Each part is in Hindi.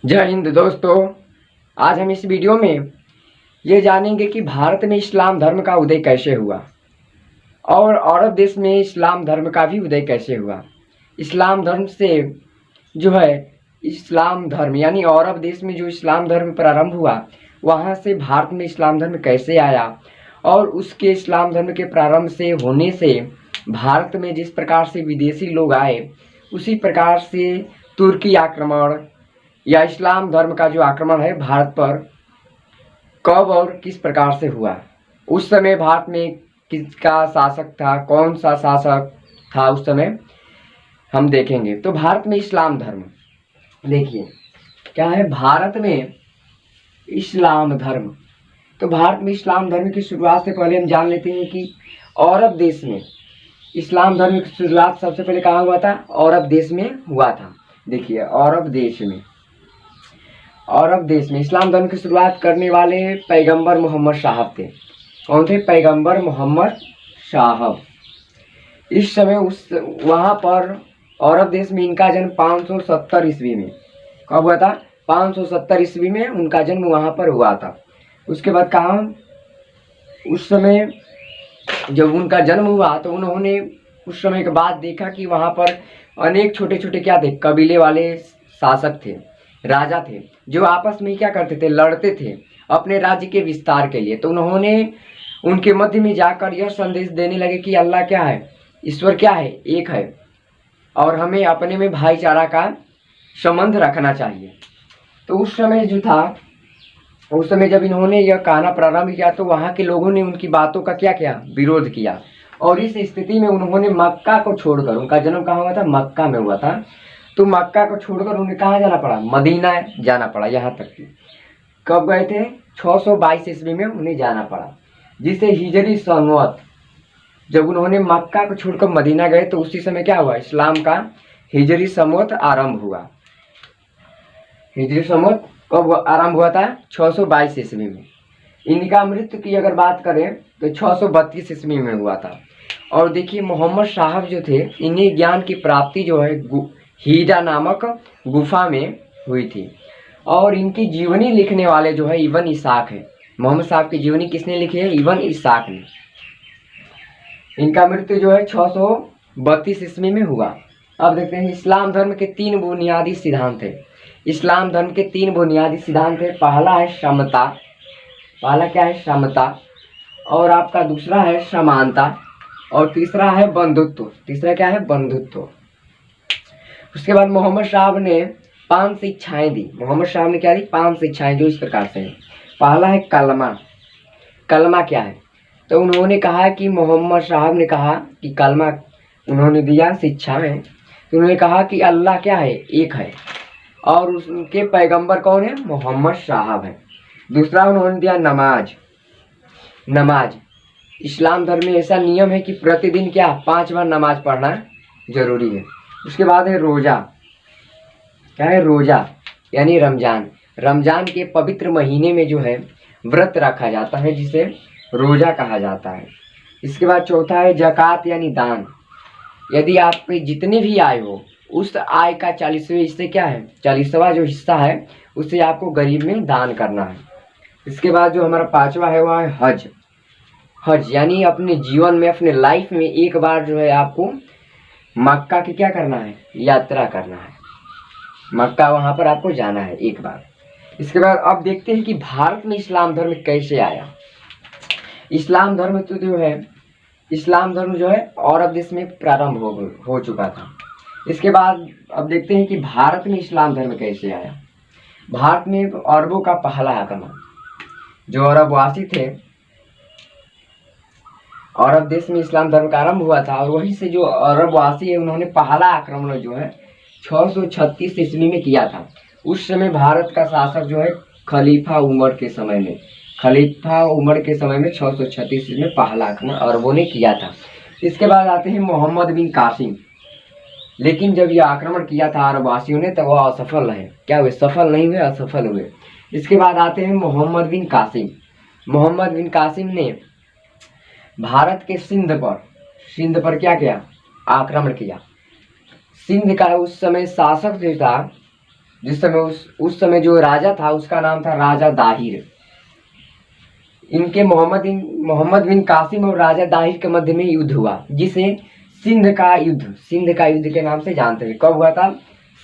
जय हिंद दोस्तों। आज हम इस वीडियो में ये जानेंगे कि भारत में इस्लाम धर्म का उदय कैसे हुआ और अरब देश में इस्लाम धर्म का भी उदय कैसे हुआ। इस्लाम धर्म से जो है इस्लाम धर्म यानी अरब देश में जो इस्लाम धर्म प्रारंभ हुआ, वहाँ से भारत में इस्लाम धर्म कैसे आया और उसके इस्लाम धर्म के प्रारंभ से होने से भारत में जिस प्रकार से विदेशी लोग आए, उसी प्रकार से तुर्की आक्रमण या इस्लाम धर्म का जो आक्रमण है भारत पर कब और किस प्रकार से हुआ, उस समय भारत में किसका शासक था, कौन सा शासक था उस समय, हम देखेंगे। तो भारत में इस्लाम धर्म देखिए क्या है। भारत में इस्लाम धर्म, तो भारत में इस्लाम धर्म की शुरुआत से पहले हम जान लेते हैं कि अरब देश में इस्लाम धर्म की शुरुआत सबसे पहले कहाँ हुआ था? अरब देश में हुआ था। देखिए अरब देश में इस्लाम धर्म की शुरुआत करने वाले पैगंबर मोहम्मद साहब थे। कौन थे? पैगंबर मोहम्मद साहब। इस समय वहाँ पर अरब देश में इनका जन्म 570 ईस्वी में कब हुआ था? 570 ईस्वी में उनका जन्म वहाँ पर हुआ था। उसके बाद कहाँ, उस समय जब उनका जन्म हुआ तो उन्होंने उस समय के बाद देखा कि वहाँ पर अनेक छोटे छोटे क्या थे, कबीले वाले शासक थे, राजा थे, जो आपस में क्या करते थे, लड़ते थे अपने राज्य के विस्तार के लिए। तो उन्होंने उनके मध्य में जाकर यह संदेश देने लगे कि अल्लाह क्या है, ईश्वर क्या है, एक है और हमें अपने में भाईचारा का संबंध रखना चाहिए। तो उस समय जो था, उस समय जब इन्होंने यह कहना प्रारंभ किया तो वहाँ के लोगों ने उनकी बातों का क्या किया, विरोध किया। और इस स्थिति में उन्होंने मक्का को छोड़कर, उनका जन्म कहाँ हुआ था? मक्का में हुआ था। तो मक्का को छोड़कर उन्हें कहाँ जाना पड़ा? मदीना जाना पड़ा। यहाँ तक कि कब गए थे? 622 ईस्वी में उन्हें जाना पड़ा, जिसे हिजरी संवत, जब उन्होंने मक्का को छोड़कर मदीना गए तो उसी समय क्या हुआ? इस्लाम का हिजरी संवत आरंभ हुआ। हिजरी संवत कब आरंभ हुआ था? 622 ईस्वी में। इनका मृत्यु की अगर बात करें तो 632 ईस्वी में हुआ था। और देखिए मोहम्मद साहब जो थे, इन्हें ज्ञान की प्राप्ति जो है हीरा नामक गुफा में हुई थी। और इनकी जीवनी लिखने वाले जो है इब्न इसाक है। मोहम्मद साहब की जीवनी किसने लिखी है? इब्न इसाक ने। इनका मृत्यु जो है 632 ईस्वी में हुआ। अब देखते हैं इस्लाम धर्म के 3 बुनियादी सिद्धांत है। इस्लाम धर्म के 3 बुनियादी सिद्धांत है। पहला है समता, पहला क्या है? समता। और आपका दूसरा है समानता और तीसरा है बंधुत्व। तीसरा क्या है? बंधुत्व। उसके बाद मोहम्मद साहब ने 5 शिक्षाएं दी। मोहम्मद साहब ने क्या दी? 5 शिक्षाएं, जो इस प्रकार से है। पहला है कलमा। कलमा क्या है? तो उन्होंने कहा कि मोहम्मद साहब ने कहा कि कलमा उन्होंने दिया शिक्षा में। तो उन्होंने कहा कि अल्लाह क्या है? एक है और उनके पैगंबर कौन है? मोहम्मद साहब है। दूसरा उन्होंने दिया नमाज। नमाज इस्लाम धर्म में ऐसा नियम है कि प्रतिदिन क्या 5 बार नमाज पढ़ना जरूरी है। उसके बाद है रोजा। क्या है? रोजा यानी रमजान। रमजान के पवित्र महीने में जो है व्रत रखा जाता है, जिसे रोजा कहा जाता है। इसके बाद चौथा है ज़कात यानी दान। यदि आपके जितने भी आय हो, उस आय का 40वें हिस्से क्या है? 40वां जो हिस्सा है उसे आपको गरीब में दान करना है। इसके बाद जो हमारा 5वां है वह है हज। हज यानी अपने जीवन में, अपने लाइफ में एक बार जो है आपको मक्का की क्या करना है? यात्रा करना है। मक्का वहाँ पर आपको जाना है एक बार। इसके बाद अब देखते हैं कि भारत में इस्लाम धर्म कैसे आया। इस्लाम धर्म तो जो है, इस्लाम धर्म जो है अरब देश में प्रारंभ हो चुका था। इसके बाद अब देखते हैं कि भारत में इस्लाम धर्म कैसे आया। भारत में अरबों का पहला आक्रमण, जो अरबवासी थे, अरब देश में इस्लाम धर्म का आरंभ हुआ था और वहीं से जो अरबवासी है उन्होंने पहला आक्रमण जो है 636 ईस्वी में किया था। उस समय भारत का शासक जो है खलीफा उमर के समय में, 636 ईस्वी में पहला आक्रमण अरबों ने किया था। इसके बाद आते हैं मोहम्मद बिन कासिम। लेकिन जब यह आक्रमण किया था अरबवासियों ने, तब वह असफल रहे। क्या हुए? सफल नहीं हुए, असफल हुए। इसके बाद आते हैं मोहम्मद बिन कासिम। मोहम्मद बिन कासिम ने भारत के सिंध पर क्या किया? आक्रमण किया। सिंध का उस समय शासक जो था जिस समय उस समय जो राजा था उसका नाम था राजा दाहिर। इनके मोहम्मद बिन कासिम और राजा दाहिर के मध्य में युद्ध हुआ, जिसे सिंध का युद्ध के नाम से जानते हैं। कब हुआ था?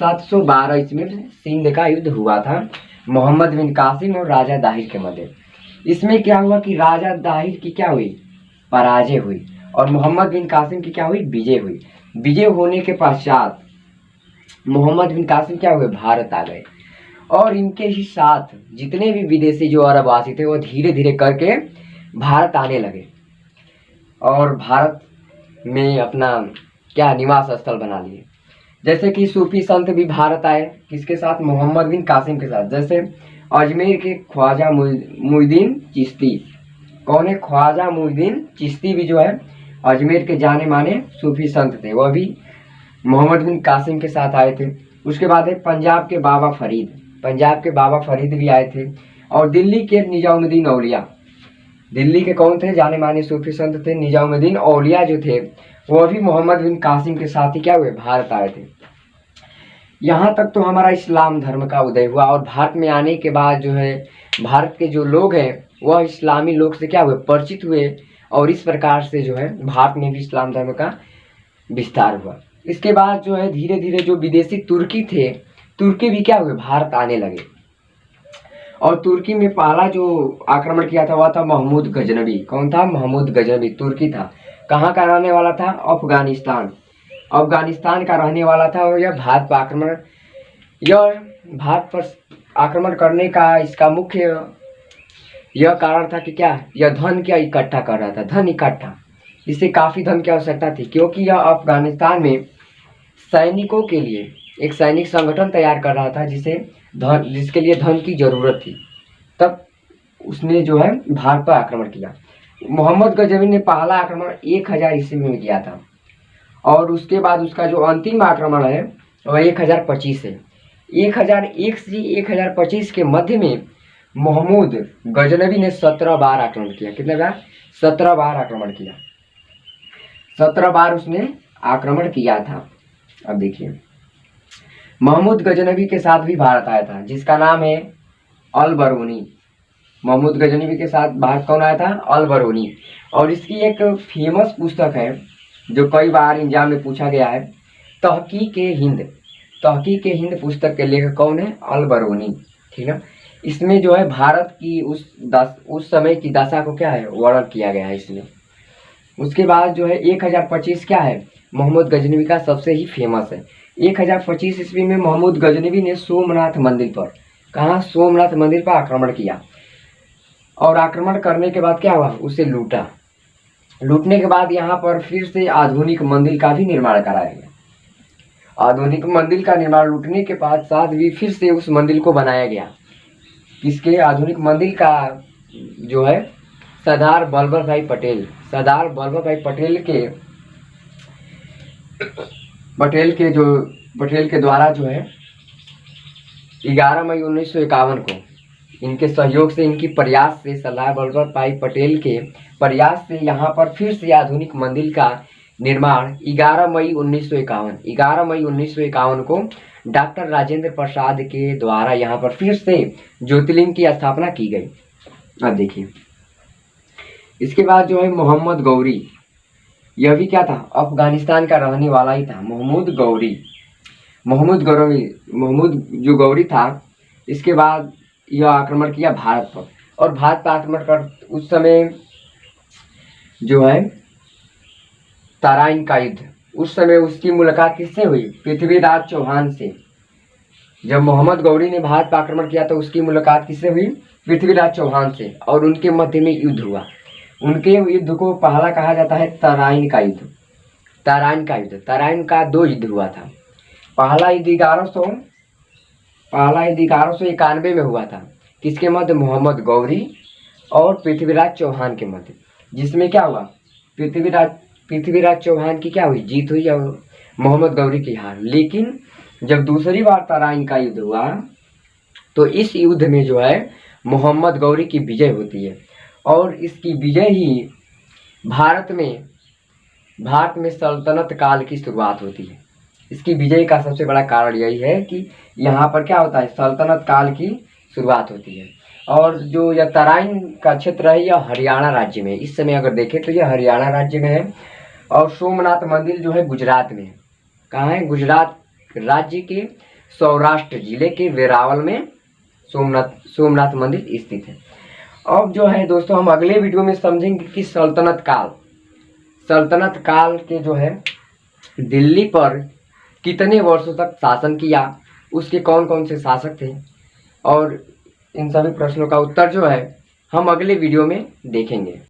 712 ईस्वी में सिंध का युद्ध हुआ था मोहम्मद बिन कासिम और राजा दाहिर के मध्य। इसमें क्या हुआ कि राजा दाहिर की क्या हुई? पराजय हुई, और मोहम्मद बिन कासिम की क्या हुई? विजय हुई। विजय होने के पश्चात मोहम्मद बिन कासिम क्या हुए? भारत आ गए, और इनके ही साथ जितने भी विदेशी जो अरबवासी थे वो धीरे धीरे करके भारत आने लगे, और भारत में अपना क्या निवास स्थल बना लिए। जैसे कि सूफी संत भी भारत आए, किसके साथ? मोहम्मद बिन कासिम के साथ। जैसे अजमेर के ख्वाजा मुइनुद्दीन चिश्ती। कौन है? ख्वाजा मुइनुद्दीन चिश्ती भी जो है अजमेर के जाने माने सूफी संत थे, वह भी मोहम्मद बिन कासिम के साथ आए थे। उसके बाद है पंजाब के बाबा फरीद भी आए थे, और दिल्ली के निजामुद्दीन औलिया। दिल्ली के कौन थे? जाने माने सूफी संत थे निजामुद्दीन औलिया जो थे, वह भी मोहम्मद बिन कासिम के साथ ही क्या हुए? भारत आए थे। यहाँ तक तो हमारा इस्लाम धर्म का उदय हुआ, और भारत में आने के बाद जो है भारत के जो लोग हैं वह इस्लामी लोग से क्या हुए? परिचित हुए, और इस प्रकार से जो है भारत में भी इस्लाम धर्म का विस्तार हुआ। इसके बाद जो है धीरे धीरे जो विदेशी तुर्की थे, तुर्की भी क्या हुए? भारत आने लगे, और तुर्की में पहला जो आक्रमण किया था वह था महमूद गजनवी। कौन था? महमूद गजनवी तुर्की था। कहाँ का रहने वाला था? अफगानिस्तान का रहने वाला था, और यह भारत पर आक्रमण करने का इसका मुख्य यह कारण था कि क्या? यह धन क्या इकट्ठा कर रहा था, धन इकट्ठा। इसे काफ़ी धन की आवश्यकता थी, क्योंकि यह अफगानिस्तान में सैनिकों के लिए एक सैनिक संगठन तैयार कर रहा था, जिसके लिए धन की जरूरत थी। तब उसने जो है भारत पर आक्रमण किया। मोहम्मद गजनवी ने पहला आक्रमण 1000 ईस्वी में किया था, और उसके बाद उसका जो अंतिम आक्रमण है वह 1025 है। 1001 से 1025 के मध्य में मोहम्मद गजनवी ने 17 बार आक्रमण किया। कितने बार? 17 बार आक्रमण किया। 17 बार उसने आक्रमण किया था। अब देखिए, महमूद गजनवी के साथ भी भारत आया था, जिसका नाम है अल बरूनी। महमूद गजनवी के साथ भारत कौन आया था? अल बरूनी। और इसकी एक फेमस पुस्तक है जो कई बार एग्जाम में पूछा गया है, तहकीक-ए-हिंद पुस्तक के लेखक कौन है? अल बरूनी। ठीक है, इसमें जो है भारत की उस समय की दशा को क्या है? वर्णन किया गया है इसमें। उसके बाद जो है 1025 क्या है? मोहम्मद गजनवी का सबसे ही फेमस है। 1025 ईस्वी में मोहम्मद गजनवी ने सोमनाथ मंदिर पर, कहाँ? सोमनाथ मंदिर पर आक्रमण किया, और आक्रमण करने के बाद क्या हुआ? उसे लूटा। लूटने के बाद यहाँ पर फिर से आधुनिक मंदिर का भी निर्माण कराया गया। आधुनिक मंदिर का निर्माण लूटने के बाद साथ भी फिर से उस मंदिर को बनाया गया। किसके? आधुनिक मंदिर का जो है सरदार वल्लभ भाई पटेल के द्वारा जो है 11 मई 1951 को इनके सहयोग से, इनकी प्रयास से, सरदार वल्लभ भाई पटेल के प्रयास से यहाँ पर फिर से आधुनिक मंदिर का निर्माण 11 मई 1951 को डॉक्टर राजेंद्र प्रसाद के द्वारा यहाँ पर फिर से ज्योतिर्लिंग की स्थापना की गई। अब देखिए, इसके बाद जो है मोहम्मद गौरी, यह भी क्या था? अफगानिस्तान का रहने वाला ही था। मोहम्मद जो गौरी था, इसके बाद यह आक्रमण किया भारत पर, और भारत पर आक्रमण कर उस समय जो है तराइन का युद्ध, उस समय उसकी मुलाकात किससे हुई? पृथ्वीराज चौहान से। जब मोहम्मद गौरी ने भारत पर आक्रमण किया तो उसकी मुलाकात किससे हुई? पृथ्वीराज चौहान से, और उनके मध्य में युद्ध हुआ। उनके युद्ध को पहला कहा जाता है तराइन का युद्ध। तराइन का 2 युद्ध हुआ था। पहला युद्ध 1191 में हुआ था। किसके मध्य? मोहम्मद गौरी और पृथ्वीराज चौहान के मध्य, जिसमें क्या हुआ? पृथ्वीराज चौहान की क्या हुई? जीत हुई, और मोहम्मद गौरी की हार। लेकिन जब दूसरी बार तराइन का युद्ध हुआ तो इस युद्ध में जो है मोहम्मद गौरी की विजय होती है, और इसकी विजय ही भारत में सल्तनत काल की शुरुआत होती है। इसकी विजय का सबसे बड़ा कारण यही है कि यहाँ पर क्या होता है, सल्तनत काल की शुरुआत होती है। और जो यह तराइन का क्षेत्र है यह हरियाणा राज्य में है। इस समय अगर देखें तो यह हरियाणा राज्य में है। और सोमनाथ मंदिर जो है गुजरात में है। कहाँ है? गुजरात राज्य के सौराष्ट्र जिले के वेरावल में सोमनाथ मंदिर स्थित है। अब जो है दोस्तों हम अगले वीडियो में समझेंगे कि सल्तनत काल के जो है दिल्ली पर कितने वर्षों तक शासन किया, उसके कौन कौन से शासक थे, और इन सभी प्रश्नों का उत्तर जो है हम अगले वीडियो में देखेंगे।